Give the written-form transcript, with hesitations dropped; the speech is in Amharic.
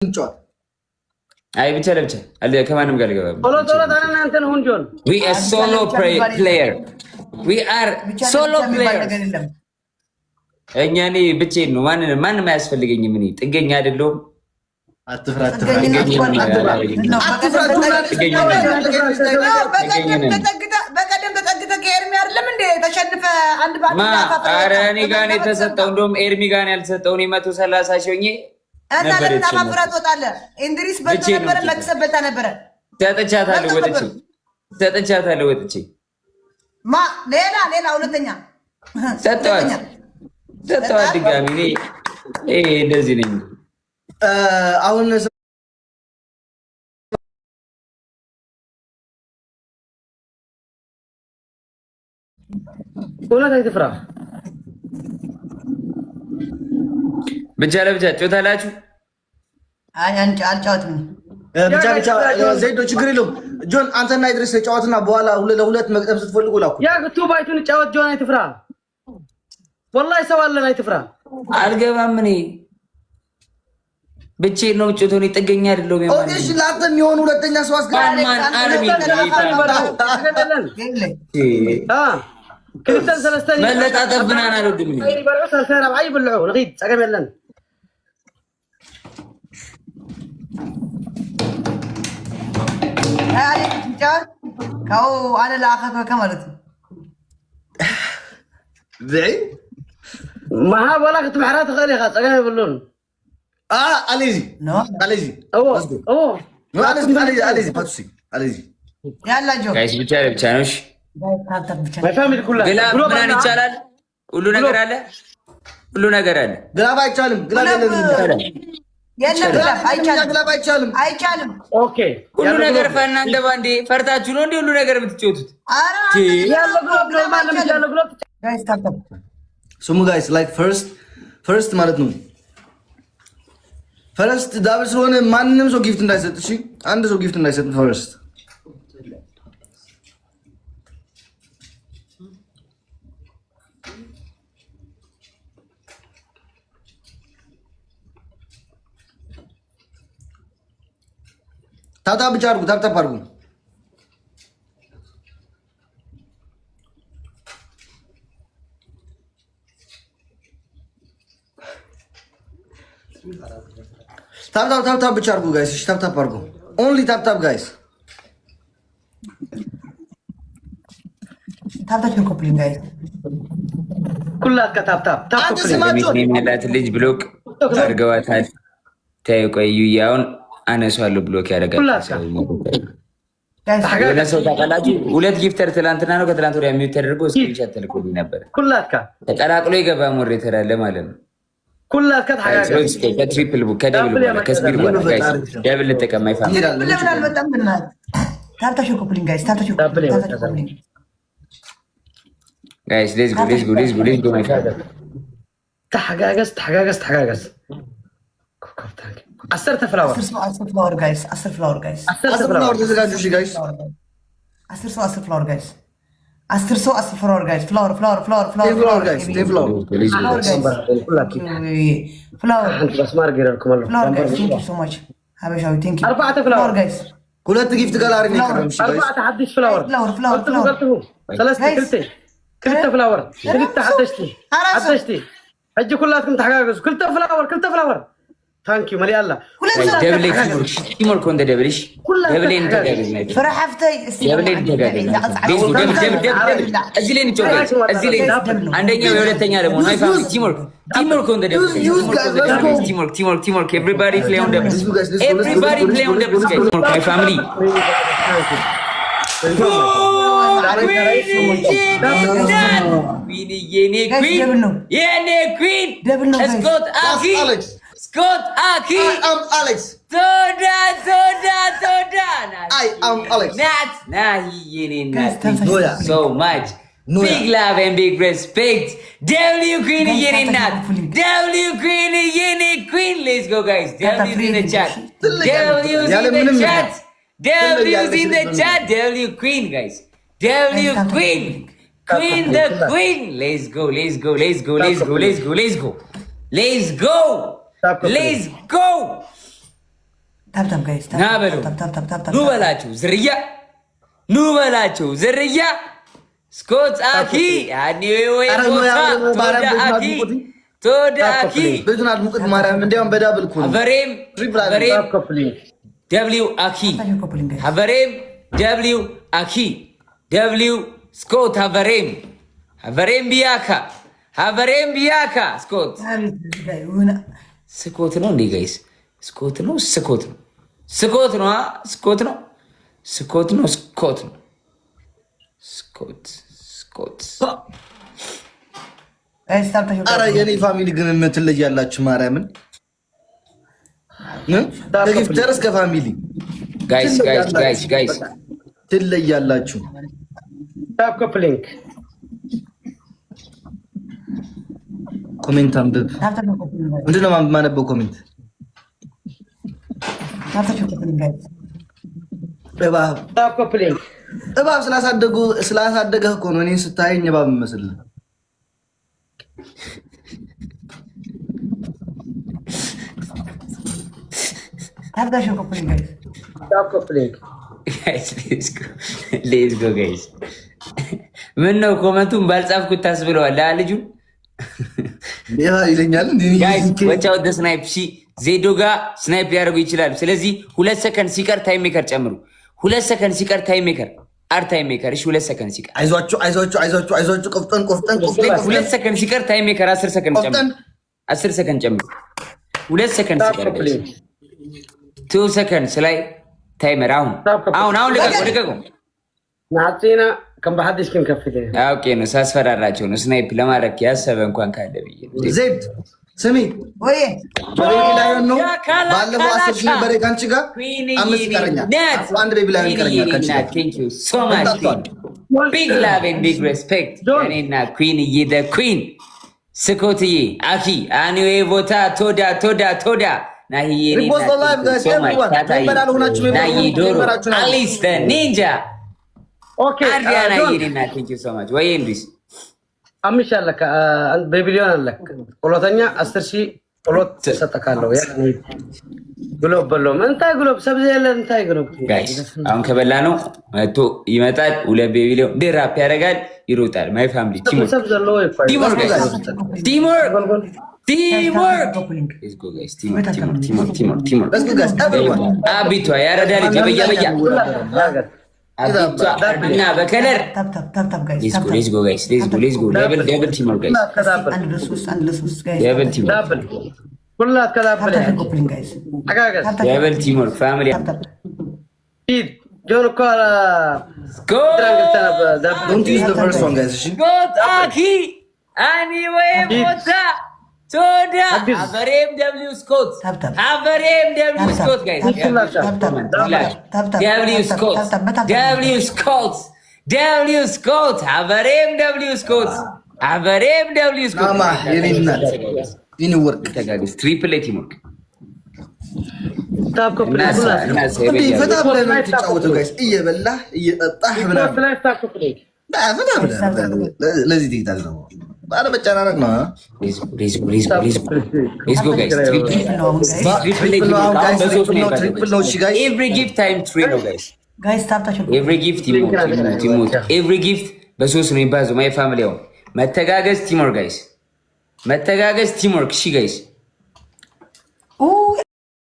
እንጫወት። አይ ብቻ ለብቻ አለ ከማንም ጋር ልገባ ቶሎ ቶሎ ታና አንተን ሁን ጆን we are solo player we are solo player እኛ ነኝ ብቻዬን ነው ማንም አያስፈልገኝም እኔ ጥገኛ አይደለሁም አትፍራት በቀደም ተጠግተ ከኤርሚ አይደለም እንዴ ተሸንፈ አንድ ባንድ ኧረ እኔ ጋር ነው የተሰጠው እንደውም ኤርሚ ጋር ነው ያልተሰጠው እኔ 130 ሺህ ሆኜ እና ለምን አፋፍራት ወጣለህ እንድሪስ በልቶ ነበር መክሰብ በልታ ነበር ተጠቻታለሁ ወጥቼ ማ ሌላ ሁለተኛ ሰጠዋት ድጋሚ እኔ እንደዚህ ነኝ አሁን እውነት አይተፍራ ብቻ ለብቻ ጮታላችሁ አይ አንቺ አልጫወትም ብቻ ዘይዶ ችግር የለውም ጆን አንተና ኢድሪስ ተጫወትና በኋላ ለሁለት መቅጠም ስትፈልጉ ላኩ ያ ግቱ ባይቱን ጫወት ጆን አይተፍራ ወላሂ ሰው አለን አይተፍራ አልገባም እኔ ብቻዬን ነው ጮቶኒ ጥገኛ አይደለሁም ኦኬ እሺ ላንተ የሚሆን ሁለተኛ ሰው አስገባኝ አርሚ كريستال سلستاني ملطاطف بنانا لو دمني اي برو سلسله اي بلعو نغيد صقم يلن هاي تجار كاو انا لا اخذ كملت زعي ما ها ولا كنت بحرات خلي خاص صقم يبلون اليزي نو اليزي اليزي فاتسي اليزي يلا جو ጋይስ ብቻ ነውሽ ማይፋሚሊ ኩላ ግላብ ይቻላል ሁሉ ነገር አለ ግላብ አይቻልም ግላብ አይቻልም ኦኬ ሁሉ ነገር ፈናንተ ባንዴ ፈርታችሁ ነው እንዴ ሁሉ ነገር የምትጫወቱት ያለ ግላብ ነው ማለት ያለ ግላብ ጋይስ ታፕ ስሙ ጋይስ ላይክ ፈርስት ማለት ነው ፈርስት ዳብል ስለሆነ ማንንም ሰው ጊፍት እንዳይሰጥ እሺ አንድ ሰው ጊፍት እንዳይሰጥ ፈርስት ታታ ብቻ አድርጉ ታታ አድርጉ ታታ ብቻ አድርጉ ጋይስ እሺ ታታ አድርጉ ኦንሊ ታታ ጋይስ ታታ ኮፕሊንግ ጋይስ ኩላት ከታታ ኮፕሊንግ ያላት ልጅ ብሎክ አድርገዋታል ታይቆዩ ያውን አነሷለሁ ብሎክ ያደርጋል ጋይስ ሰው ታውቃላችሁ ሁለት ጊፍተር ትላንትና ነው ከትላንት ወዲያ የሚውት ተደርጎ ስክሪንሾት ተልኮልኝ ነበር ኩላትካ ተቀላቅሎ ይገባ ሞዴሬተር አለ ማለት ነው ኩላትካ ታጋጋስ ከትሪፕል ቡክ ከደብል ቡክ ከስፒድ ቡክ ጋይስ ደብል ልጠቀም አይፋም ለምን አልመጣም ብናት ታታ ኮፕሊንግ ጋይስ ታታ ኮፕሊንግ ጋይስ ሌትስ ጎ ማይፋም ታጋጋስ ኮካፍታል 10 ፍላወር 10 ፍላወር ጋይስ 10 ፍላወር ጋይስ 10 ፍላወር ተዘጋጁ እሺ ጋይስ 10 ፍላወር ጋይስ 10 ፍላወር ጋይስ ፍላወር ጋይስ ፍላወር ፍላወር በስማር ገረልኩም አለ ፍላወር ጋይስ ቴንክ ዩ ሶ ማች ሀበሻዊ ቴንክ ዩ 4 ፍላወር ጋይስ ሁለት ጊፍት ጋላሪ ነው ከረምሽ ጋይስ 4 حدش ፍላወር ክልተ ፍላወር حدشتي እጅ ኩላትኩም ተሐጋገዙ ክልተ ፍላወር ታንኪዩ መሊ አላ ደብል ቲሞር ኮንደ ደብልሽ ደብሌን ተጋገዝ ነው ፍራሐፍተይ ደብሌን ተጋገዝ ደብል እዚህ ላይ ንጮህ እዚህ ላይ አንደኛው የሁለተኛ ደግሞ ነው ፋሚሊ ቲሞር ኮንደ ደብል ቲሞር ኤቭሪባዲ ፕሌይ ኦን ደብል ማይ ፋሚሊ የኔ ኩዊን Scott Aki. I am Alex. Toda. I am Alex. So much. Big love and big respect. W Queen Yeninat. W Queen Yeni Queen. Let's go guys. W's in the chat. W's in the chat. W's in the chat. W Queen guys. W Queen. Queen the Queen. Let's go. Let's go. ታፕ ጋይስ ና በሉ ኑ በላችሁ ዝርያ ኑ በላችሁ ዝርያ ስኮት አኪ አኒዌ አኪ ቶዳ አኪ ብዙን አድሙቅት ማርያም እንዲያውም በዳብል ኩል ሀበሬም ደብሊው አኪ ሀበሬም ደብሊው አኪ ደብሊው ስኮት ሀበሬም ቢያካ ስኮት ስኮት ነው እንዴ ጋይስ? ስኮት ነው ስኮት ነው ስኮት ነው ስኮት ነው ስኮት ነው ስኮት ነው ስኮት ስኮት። ኧረ የኔ ፋሚሊ ግን ትለያላችሁ ማርያምን ከጊፍተር እስከ ፋሚሊ ጋይስ ትለያላችሁ። ታፕ ኮፕሊንክ ኮሜንት አንብብ። ምንድን ነው የማነበው ኮሜንት? እባብ ስላሳደገህ እኮ ነው እኔን ስታየኝ እባብ የምመስልህ። ሌትስ ጎ ጋይስ። ምን ነው ኮመንቱን ባልጻፍኩት ታስብለዋል ልጁን ይለኛል። ወቻው ደ ስናይፕ ዜዶ ጋር ስናይፕ ሊያደርጉ ይችላሉ። ስለዚህ 2 ሰከንድ ሲቀር ታይም ሜከር ጨምሩ። 2 ሰከንድ ሲቀር ታይም ሜከር ታይም ሜከር። እሺ 2 ሰከንድ ሲቀር አይዟችሁ ቆፍጠን 2 ሰከንድ ሲቀር ታይም ሜከር 10 ሰከንድ ጨምሩ። 10 ሰከንድ ጨምሩ። 2 ሰከንድ ሲቀር 2 ሰከንድ ላይ ታይመር አሁን ልቀቁ። ናቲና ከም በሐዲስ ግን ከፍተ ኦኬ ነው። ሳስፈራራቸው ነው ስናይፕ ለማድረግ ያሰበ እንኳን ካለ ብዬ ዜድ ስሚ ወይ በቤቢ ላይ ነው። ባለፈው 10 ሺህ ነበር ካንቺ ጋር 5 ይቀረኛል። አንድ ቤቢ ላይ ይቀረኛል ካንቺ ጋር። Thank you so much. Big love and big respect. እኔና ኩዊን እየደ ኩዊን ስኮትዬ አኪ አኒዌ ቦታ ቶዳ ናሂዬ አሊስ ኒንጃ ኦኬ አርዲያና ይሄና ቴንክ ዩ ሶ ማች ወይ እንዲስ አምሽ አለከ በቢሊዮን አለክ ሁለተኛ 10,000 ሁለት ሰጠካለው ያ ግሎብ በለው እንታይ ግሎብ ሰብዘ ያለ እንታይ ግሎብ ጋይስ አሁን ከበላ ነው መጥቶ ይመጣል 2 ቢሊዮን ድራፕ ያደርጋል ይሮጣል። ማይ ፋሚሊ ቲምወርክ አቢቷ ያረዳ ልጅ በያ እና በከለር ሌትስ ጎ ጋይስ ደብል ቲም ጋይስ ደብል ቲም ወርክ ፋሚሊ ጆን እኮ ቶዳ ሀበሬም ደብሊው ስኮት ጋይስ ደብሊው ስኮት ሀበሬም ደብሊው ስኮት ትሪፕል ቲም ወርክ ፈታ ብለህ ነው የምትጫወተው ጋይስ። እየበላህ እየጠጣህ ለዚህ ትሄዳለህ ነው ባለመጨናነቅ ነው። በሶስት ነው የሚባዘው። ማይ ፋሚሊ መተጋገዝ ቲምወርክ ጋይስ፣ መተጋገዝ ቲምወርክ። እሺ ጋይስ